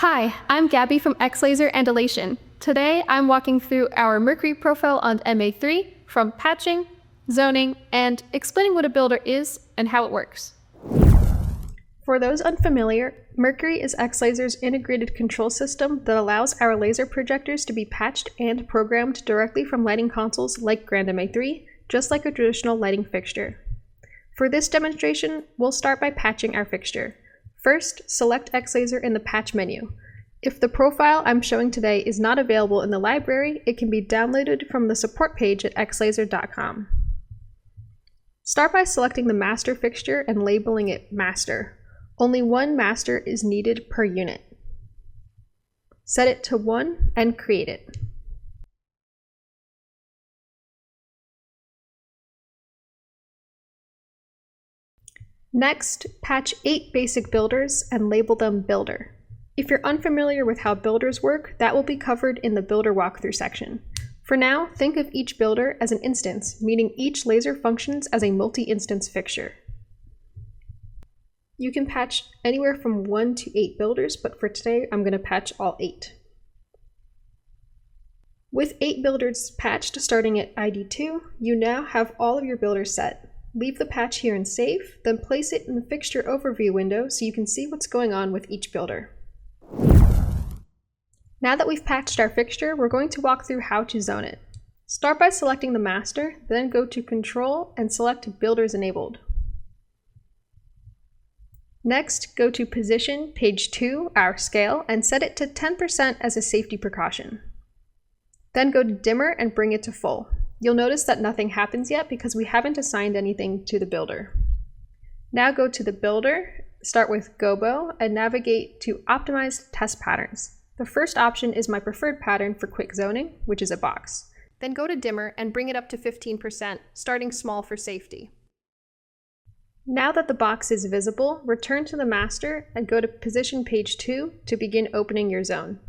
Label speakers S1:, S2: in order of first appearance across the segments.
S1: Hi, I'm Gabby from X-Laser and Elation. Today, I'm walking through our Mercury profile on MA3 from patching, zoning, and explaining what a builder is and how it works. For those unfamiliar, Mercury is X-Laser's integrated control system that allows our laser projectors to be patched and programmed directly from lighting consoles like Grand MA3, just like a traditional lighting fixture. For this demonstration, we'll start by patching our fixture. First, select X-Laser in the patch menu. If the profile I'm showing today is not available in the library, it can be downloaded from the support page at xlaser.com. Start by selecting the master fixture and labeling it master. Only one master is needed per unit. Set it to 1 and create it. Next, patch 8 basic builders and label them builder. If you're unfamiliar with how builders work, that will be covered in the builder walkthrough section. For now, think of each builder as an instance, meaning each laser functions as a multi-instance fixture. You can patch anywhere from 1 to 8 builders, but for today, I'm going to patch all 8. With 8 builders patched starting at ID 2, you now have all of your builders set. Leave the patch here and save, then place it in the fixture overview window so you can see what's going on with each builder. Now that we've patched our fixture, we're going to walk through how to zone it. Start by selecting the master, then go to Control and select Builders Enabled. Next, go to Position, page 2, our scale, and set it to 10% as a safety precaution. Then go to Dimmer and bring it to full. You'll notice that nothing happens yet because we haven't assigned anything to the builder. Now go to the builder, start with Gobo, and navigate to Optimized Test Patterns. The first option is my preferred pattern for quick zoning, which is a box. Then go to Dimmer and bring it up to 15%, starting small for safety. Now that the box is visible, return to the master and go to Position page 2 to begin opening your zone.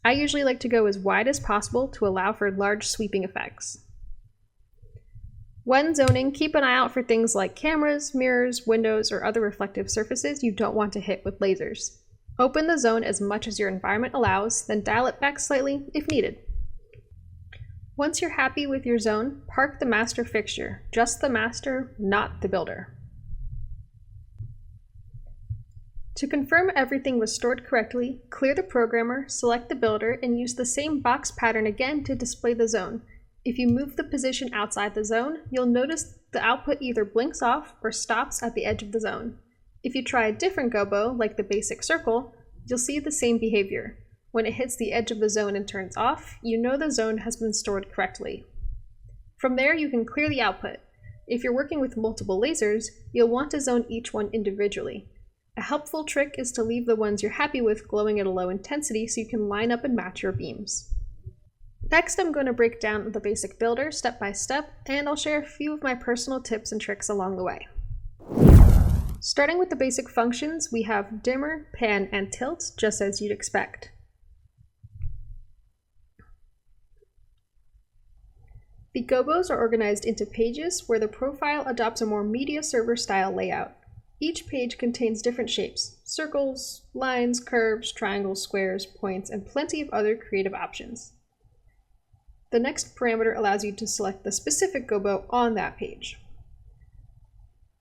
S1: I usually like to go as wide as possible to allow for large sweeping effects. When zoning, keep an eye out for things like cameras, mirrors, windows, or other reflective surfaces you don't want to hit with lasers. Open the zone as much as your environment allows, then dial it back slightly if needed. Once you're happy with your zone, park the master fixture, just the master, not the builder. To confirm everything was stored correctly, clear the programmer, select the builder, and use the same box pattern again to display the zone. If you move the position outside the zone, you'll notice the output either blinks off or stops at the edge of the zone. If you try a different gobo, like the basic circle, you'll see the same behavior. When it hits the edge of the zone and turns off, you know the zone has been stored correctly. From there, you can clear the output. If you're working with multiple lasers, you'll want to zone each one individually. A helpful trick is to leave the ones you're happy with glowing at a low intensity so you can line up and match your beams. Next, I'm going to break down the basic builder step by step, and I'll share a few of my personal tips and tricks along the way. Starting with the basic functions, we have dimmer, pan, and tilt, just as you'd expect. The gobos are organized into pages where the profile adopts a more media server style layout. Each page contains different shapes: circles, lines, curves, triangles, squares, points, and plenty of other creative options. The next parameter allows you to select the specific gobo on that page.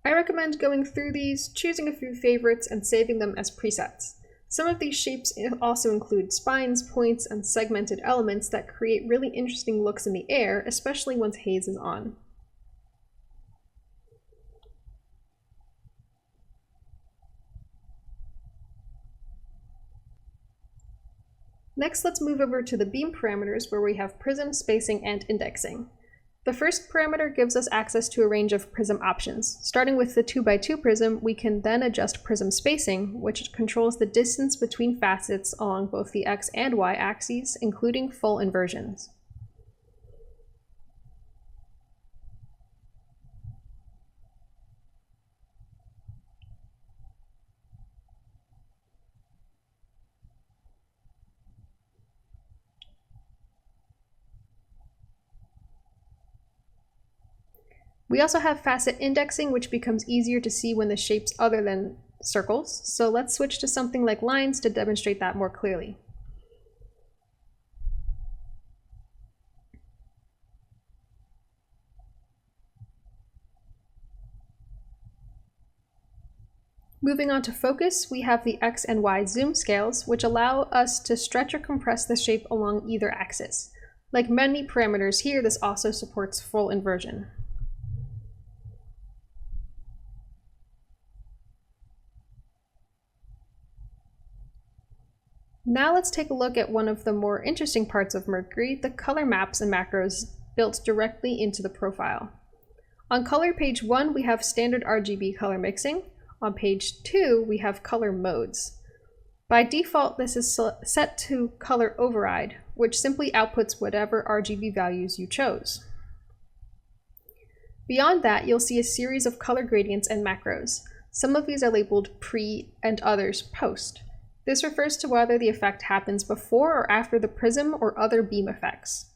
S1: I recommend going through these, choosing a few favorites, and saving them as presets. Some of these shapes also include spines, points, and segmented elements that create really interesting looks in the air, especially once haze is on. Next, let's move over to the beam parameters where we have prism, spacing, and indexing. The first parameter gives us access to a range of prism options. Starting with the 2x2 prism, we can then adjust prism spacing, which controls the distance between facets along both the X and Y axes, including full inversions. We also have facet indexing, which becomes easier to see when the shapes other than circles, so let's switch to something like lines to demonstrate that more clearly. Moving on to focus, we have the X and Y zoom scales, which allow us to stretch or compress the shape along either axis. Like many parameters here, this also supports full inversion. Now let's take a look at one of the more interesting parts of Mercury, the color maps and macros built directly into the profile. On color page 1, we have standard RGB color mixing. On page 2, we have color modes. By default, this is set to color override, which simply outputs whatever RGB values you chose. Beyond that, you'll see a series of color gradients and macros. Some of these are labeled pre and others post. This refers to whether the effect happens before or after the prism or other beam effects.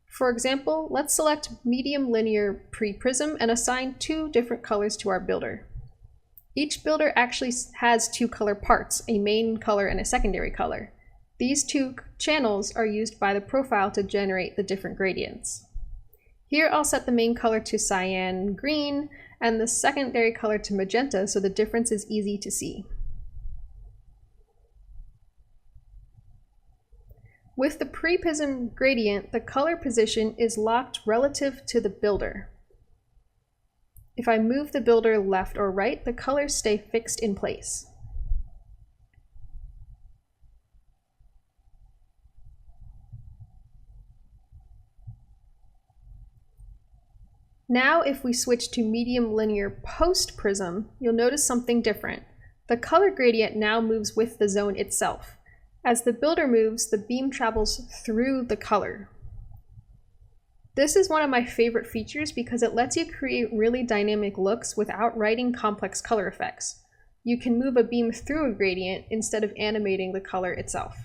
S1: For example, let's select medium linear pre-prism and assign 2 different colors to our builder. Each builder actually has 2 color parts, a main color and a secondary color. These 2 channels are used by the profile to generate the different gradients. Here I'll set the main color to cyan green and the secondary color to magenta so the difference is easy to see. With the pre-prism gradient, the color position is locked relative to the builder. If I move the builder left or right, the colors stay fixed in place. Now, if we switch to medium linear post-prism, you'll notice something different. The color gradient now moves with the zone itself. As the builder moves, the beam travels through the color. This is one of my favorite features because it lets you create really dynamic looks without writing complex color effects. You can move a beam through a gradient instead of animating the color itself.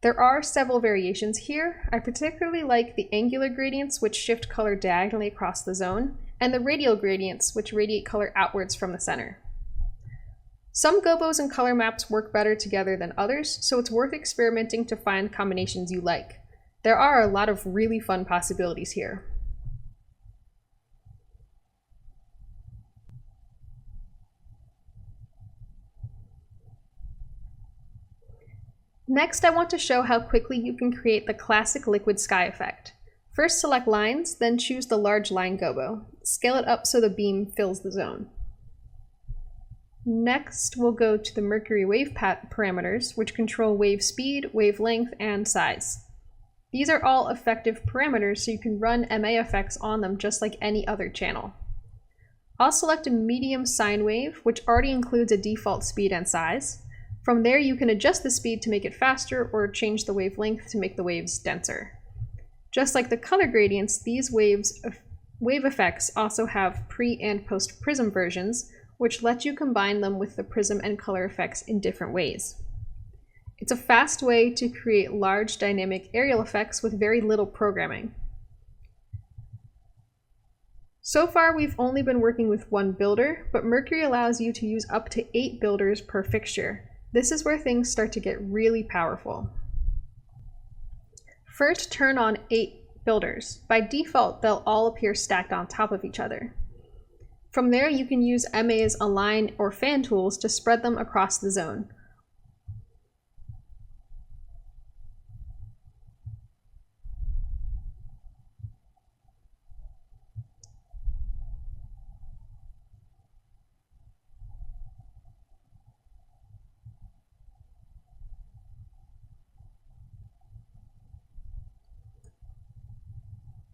S1: There are several variations here. I particularly like the angular gradients, which shift color diagonally across the zone, and the radial gradients, which radiate color outwards from the center. Some gobos and color maps work better together than others, so it's worth experimenting to find combinations you like. There are a lot of really fun possibilities here. Next, I want to show how quickly you can create the classic liquid sky effect. First, select lines, then choose the large line gobo. Scale it up so the beam fills the zone. Next, we'll go to the Mercury wave parameters, which control wave speed, wavelength, and size. These are all effective parameters, so you can run MA effects on them just like any other channel. I'll select a medium sine wave, which already includes a default speed and size. From there, you can adjust the speed to make it faster or change the wavelength to make the waves denser. Just like the color gradients, these wave effects also have pre- and post-prism versions, which let you combine them with the prism and color effects in different ways. It's a fast way to create large dynamic aerial effects with very little programming. So far, we've only been working with 1 builder, but Mercury allows you to use up to 8 builders per fixture. This is where things start to get really powerful. First, turn on 8 builders. By default, they'll all appear stacked on top of each other. From there, you can use MA's align or fan tools to spread them across the zone.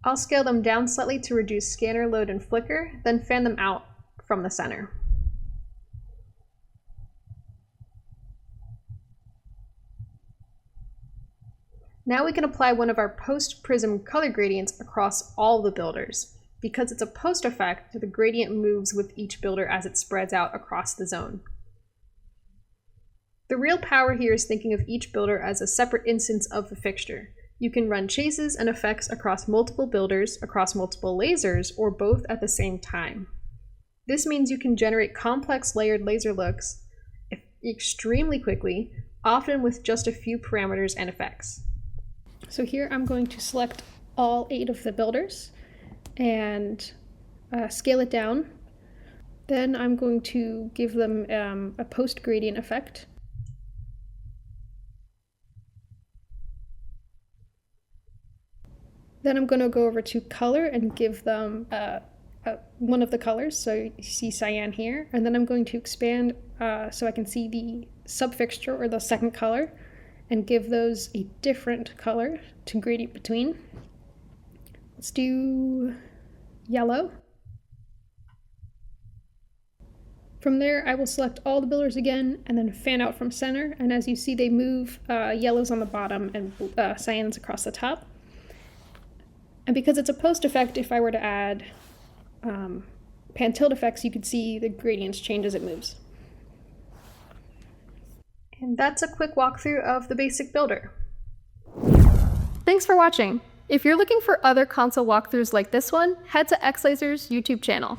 S1: I'll scale them down slightly to reduce scanner load and flicker, then fan them out from the center. Now we can apply one of our post-prism color gradients across all the builders. Because it's a post effect, the gradient moves with each builder as it spreads out across the zone. The real power here is thinking of each builder as a separate instance of the fixture. You can run chases and effects across multiple builders, across multiple lasers, or both at the same time. This means you can generate complex layered laser looks extremely quickly, often with just a few parameters and effects. So here I'm going to select all 8 of the builders and scale it down. Then I'm going to give them a post gradient effect. Then I'm going to go over to color and give them one of the colors. So you see cyan here. And then I'm going to expand so I can see the subfixture or the second color and give those a different color to gradient between. Let's do yellow. From there, I will select all the builders again and then fan out from center. And as you see, they move yellows on the bottom and cyans across the top. And because it's a post effect, if I were to add pan tilt effects, you could see the gradients change as it moves. And that's a quick walkthrough of the basic builder.
S2: Thanks for watching. If you're looking for other console walkthroughs like this one, head to X-Laser's YouTube channel.